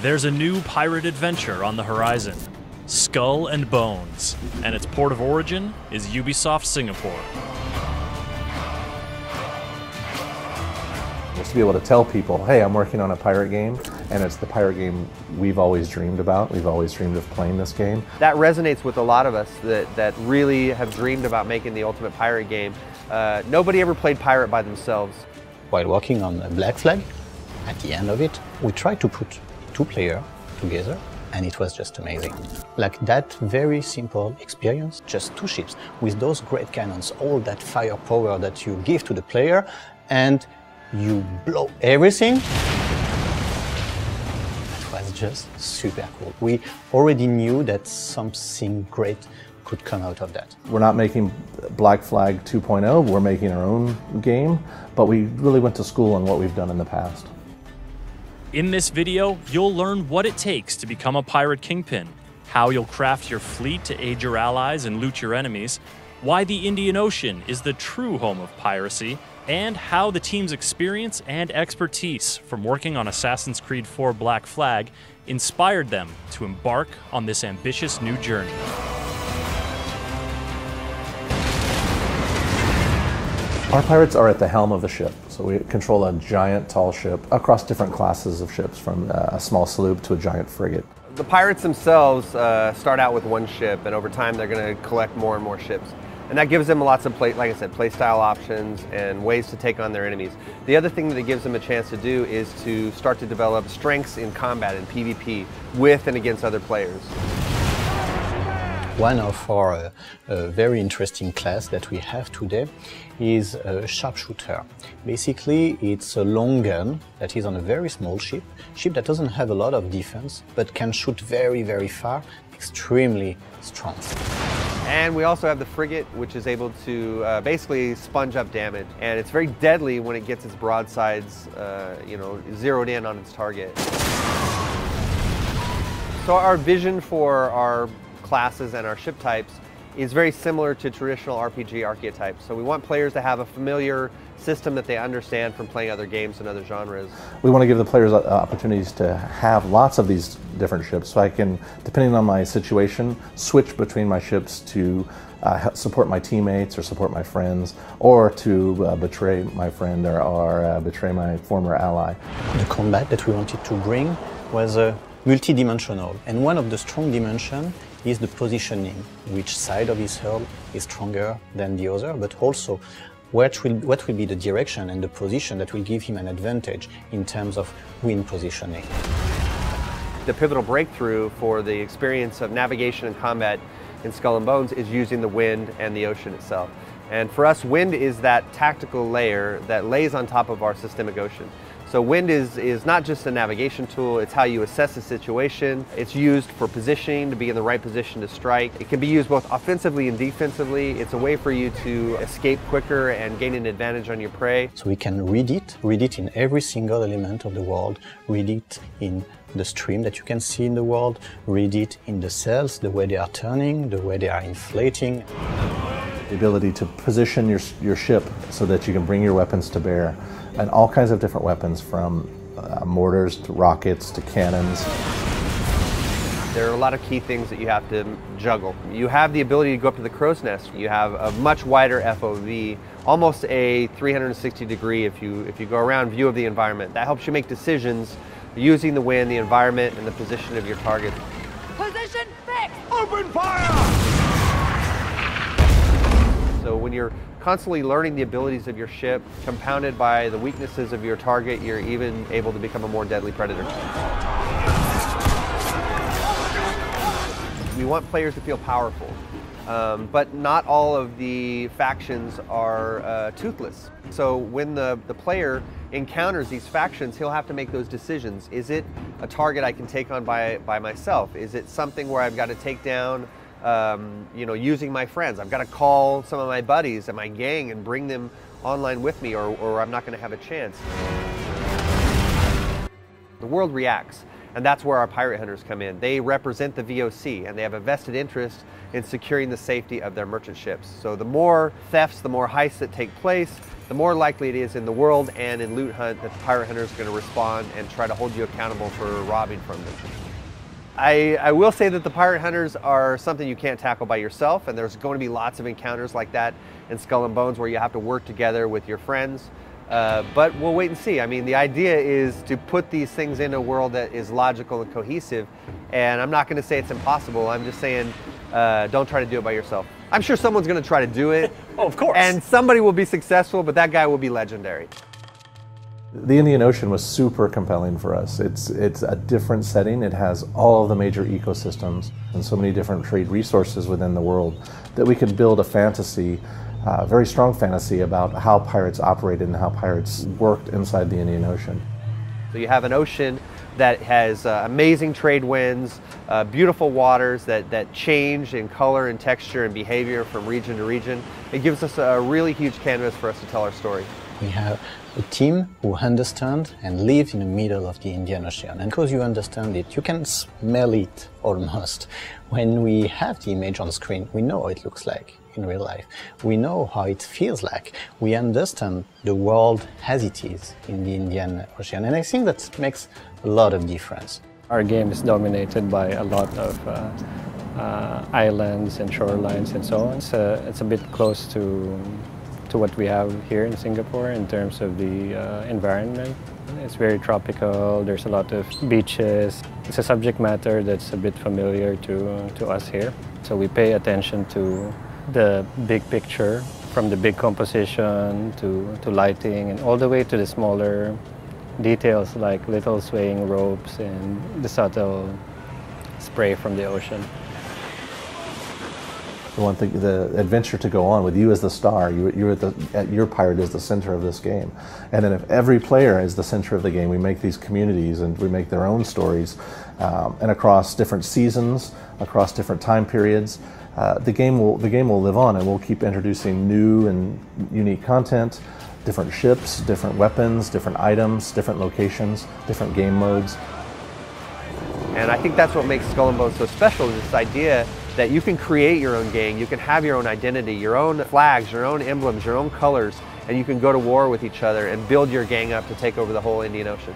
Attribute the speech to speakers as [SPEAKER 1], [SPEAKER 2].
[SPEAKER 1] There's a new pirate adventure on the horizon, Skull and Bones, and its port of origin is Ubisoft Singapore.
[SPEAKER 2] Just to be able to tell people, hey, I'm working on a pirate game, and it's the pirate game we've always dreamed about. We've always dreamed of playing this game.
[SPEAKER 3] That resonates with a lot of us that really have dreamed about making the ultimate pirate game. Nobody ever played pirate by themselves.
[SPEAKER 4] While working on Black Flag, at the end of it, we tried to put two players together, and it was just amazing. Like that very simple experience, just two ships with those great cannons, all that firepower that you give to the player, and you blow everything. It was just super cool. We already knew that something great could come out of that.
[SPEAKER 2] We're not making Black Flag 2.0, we're making our own game, but we really went to school on what we've done in the past.
[SPEAKER 1] In this video, you'll learn what it takes to become a pirate kingpin, how you'll craft your fleet to aid your allies and loot your enemies, why the Indian Ocean is the true home of piracy, and how the team's experience and expertise from working on Assassin's Creed 4 Black Flag inspired them to embark on this ambitious new journey.
[SPEAKER 2] Our pirates are at the helm of the ship, so we control a giant tall ship across different classes of ships, from a small sloop to a giant frigate.
[SPEAKER 3] The pirates themselves start out with one ship, and over time they're going to collect more and more ships. And that gives them lots of play style options and ways to take on their enemies. The other thing that it gives them a chance to do is to start to develop strengths in combat and PvP with and against other players.
[SPEAKER 4] One of our very interesting class that we have today is a sharpshooter. Basically, it's a long gun that is on a very small ship that doesn't have a lot of defense, but can shoot very, very far, extremely strong.
[SPEAKER 3] And we also have the frigate, which is able to basically sponge up damage. And it's very deadly when it gets its broadsides zeroed in on its target. So our vision for our classes and our ship types is very similar to traditional RPG archetypes. So we want players to have a familiar system that they understand from playing other games and other genres.
[SPEAKER 2] We want to give the players opportunities to have lots of these different ships, so I can, depending on my situation, switch between my ships to support my teammates or support my friends, or to betray my friend or betray my former ally.
[SPEAKER 4] The combat that we wanted to bring was multi-dimensional, and one of the strong dimensions is the positioning. Which side of his hull is stronger than the other, but also what will be the direction and the position that will give him an advantage in terms of wind positioning.
[SPEAKER 3] The pivotal breakthrough for the experience of navigation and combat in Skull and Bones is using the wind and the ocean itself. And for us, wind is that tactical layer that lays on top of our systemic ocean. So wind is not just a navigation tool, it's how you assess the situation. It's used for positioning, to be in the right position to strike. It can be used both offensively and defensively. It's a way for you to escape quicker and gain an advantage on your prey.
[SPEAKER 4] So we can read it in every single element of the world, read it in the stream that you can see in the world, read it in the sails, the way they are turning, the way they are inflating.
[SPEAKER 2] The ability to position your ship so that you can bring your weapons to bear, and all kinds of different weapons, from mortars to rockets to cannons.
[SPEAKER 3] There are a lot of key things that you have to juggle. You have the ability to go up to the crow's nest. You have a much wider FOV, almost a 360 degree if you go around view of the environment. That helps you make decisions using the wind, the environment, and the position of your target.
[SPEAKER 5] Position fixed!
[SPEAKER 3] Open fire! So when you're constantly learning the abilities of your ship, compounded by the weaknesses of your target, you're even able to become a more deadly predator. We want players to feel powerful, but not all of the factions are toothless. So when the player encounters these factions, he'll have to make those decisions. Is it a target I can take on by myself? Is it something where I've got to take down using my friends? I've got to call some of my buddies and my gang and bring them online with me, or I'm not going to have a chance. The world reacts, and that's where our pirate hunters come in. They represent the VOC, and they have a vested interest in securing the safety of their merchant ships. So the more thefts, the more heists that take place, the more likely it is in the world and in loot hunt that the pirate hunter is going to respond and try to hold you accountable for robbing from them. I will say that the pirate hunters are something you can't tackle by yourself, and there's going to be lots of encounters like that in Skull and Bones where you have to work together with your friends. But we'll wait and see. I mean, the idea is to put these things in a world that is logical and cohesive, and I'm not going to say it's impossible. I'm just saying don't try to do it by yourself. I'm sure someone's going to try to do it.
[SPEAKER 1] Oh, of course.
[SPEAKER 3] And somebody will be successful, but that guy will be legendary.
[SPEAKER 2] The Indian Ocean was super compelling for us. It's a different setting. It has all of the major ecosystems and so many different trade resources within the world that we could build a fantasy, very strong fantasy about how pirates operated and how pirates worked inside the Indian Ocean.
[SPEAKER 3] So you have an ocean that has amazing trade winds, beautiful waters that change in color and texture and behavior from region to region. It gives us a really huge canvas for us to tell our story.
[SPEAKER 4] We have a team who understand and live in the middle of the Indian Ocean. And because you understand it, you can smell it almost. When we have the image on screen, we know how it looks like in real life. We know how it feels like. We understand the world as it is in the Indian Ocean. And I think that makes a lot of difference.
[SPEAKER 6] Our game is dominated by a lot of islands and shorelines and so on. It's a bit close to what we have here in Singapore in terms of the environment. It's very tropical, there's a lot of beaches. It's a subject matter that's a bit familiar to us here. So we pay attention to the big picture, from the big composition to lighting, and all the way to the smaller details like little swaying ropes and the subtle spray from the ocean.
[SPEAKER 2] The one thing, the adventure to go on with you as the star, your pirate is the center of this game. And then if every player is the center of the game, we make these communities and we make their own stories. And across different seasons, across different time periods, the game will live on, and we'll keep introducing new and unique content, different ships, different weapons, different items, different locations, different game modes.
[SPEAKER 3] And I think that's what makes Skull and Bones so special, is this idea that you can create your own gang, you can have your own identity, your own flags, your own emblems, your own colors, and you can go to war with each other and build your gang up to take over the whole Indian Ocean.